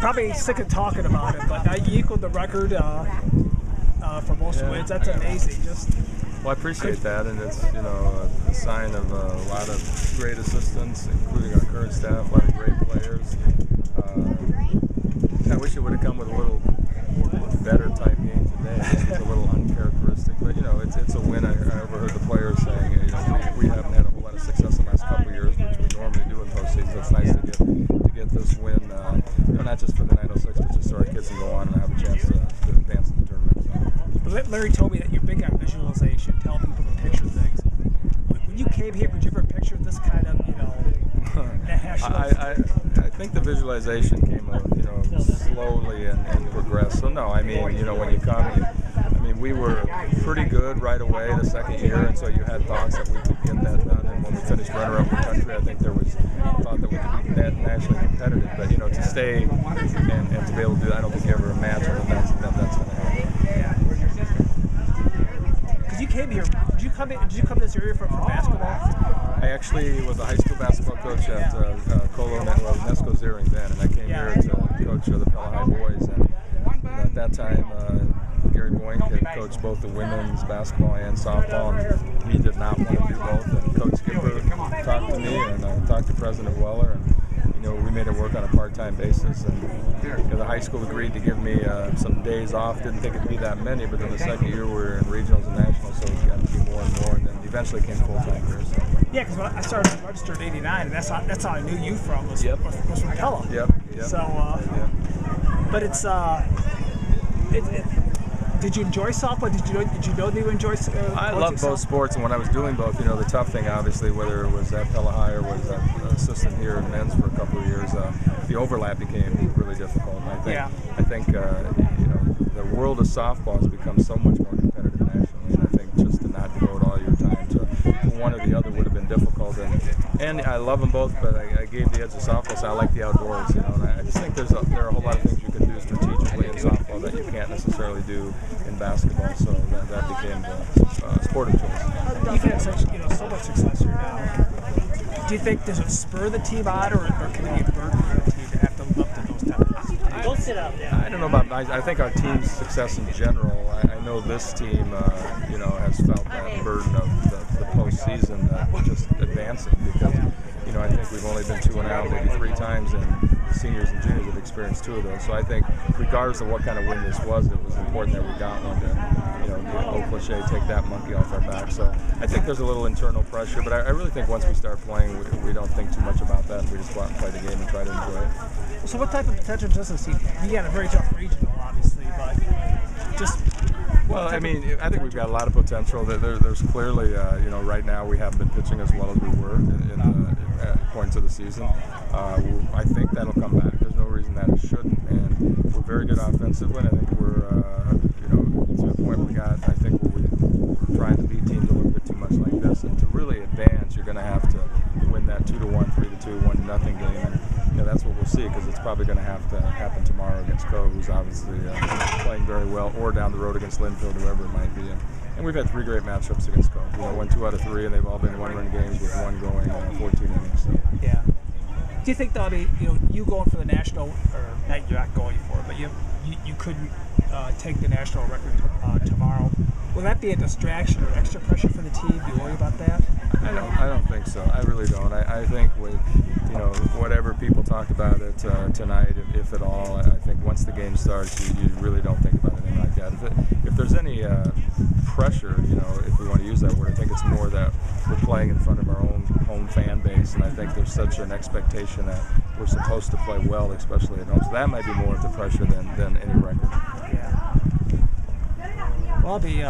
probably sick of talking about it, but you equaled the record for most wins. That's amazing. Well, I appreciate that, and it's a sign of a lot of great assistants, including our current staff, a lot of great players. I wish it would have come with a little better type game today. This was a little uncharacteristic, but it's a win. I overheard the players saying, we haven't had a whole lot of success in the last couple of years, which we normally do in postseason. It's nice to get this win, not just for the 906, but just so our kids can go on and have a chance to advance in the tournament. Larry told me that you're big on visualization, tell people to picture things. When you came here, did you ever picture this kind of, national? I think the visualization came slowly and progressed. So no, when you come, we were pretty good right away the second year, and so you had thoughts that we could get that done. And when we finished runner-up in the country, I think there was thought that we could be nationally competitive. But to stay and to be able to do that, I don't think you ever imagined that's going to happen. Because you came here, did you come to this area for basketball? I actually was a high school basketball coach at Nesco Zering then, and I came here to coach the Pella High boys. And at that time, Gary Boink had coached both the women's basketball and softball, and he did not want to do both. And Coach Skipper talked to me, and I talked to President Weller, and we made it work on a part-time basis. And the high school agreed to give me some days off. Didn't think it'd be that many, but then the second year we were in regionals and nationals, so it got to be more and more, and then eventually came full-time here. So. Yeah, because when I started registered in '89, and that's how I knew you from was from Pella. Yep. So, but it's did you enjoy softball? Did you know that you enjoy? I love both sports, and when I was doing both, the tough thing, obviously, whether it was at Pella High or was an assistant here in men's for a couple of years, the overlap became really difficult. And I think the world of softball has become so much more competitive nationally, and I think just to not devote all your time to one or the other would have been difficult. And I love them both, but I gave the edge to softball, so I like the outdoors. And I just think there are a whole lot of things you can do strategically in softball that you can't necessarily do in basketball. So that became the sporting choice. You've had so much success here now. Do you think does it spur the team on, or can it be a burden for the team to have to live up to those types of things? Don't sit out there. I don't know about. I think our team's success in general. I know this team, has felt that burden of the postseason, just advancing because. I think we've only been 2-0, maybe 3 times, and seniors and juniors have experienced 2 of those. So I think, regardless of what kind of win this was, it was important that we got one to, the old cliche, take that monkey off our back. So I think there's a little internal pressure, but I really think once we start playing, we don't think too much about that, and we just go out and play the game and try to enjoy it. So what type of potential does this team have? You got a very tough regional, obviously, but just... Well, I think we've got a lot of potential. There's clearly, right now we haven't been pitching as well as we were in points of the season. I think that'll come back. There's no reason that it shouldn't. And we're very good offensively. And I think we're, to the point I think we're trying to beat teams a little bit too much like this. And to really advance, you're going to have to win that 2-1, 3-2, 1-0 game. And that's what we'll see, because it's probably going to have to happen tomorrow against Cove, who's obviously playing very well, or down the road against Linfield, whoever it might be. And we've had 3 great matchups against Cove. Won 2 out of 3, and they've all been 1-run games with one going 14 innings. So. Yeah. Do you think though, you going for the national, or not, you're not going for it, but you couldn't take the national record tomorrow? Will that be a distraction or extra pressure for the team? Do you worry about that? I don't think so. I really don't. I think with whatever people talk about it tonight, if at all, I think once the game starts, you really don't think about anything like that. If there's any pressure, if we want to use that word, I think it's more that we're playing in front of our own home fan base, and I think there's such an expectation that we're supposed to play well, especially at home. So that might be more of the pressure than any record. Yeah. Well, I'll be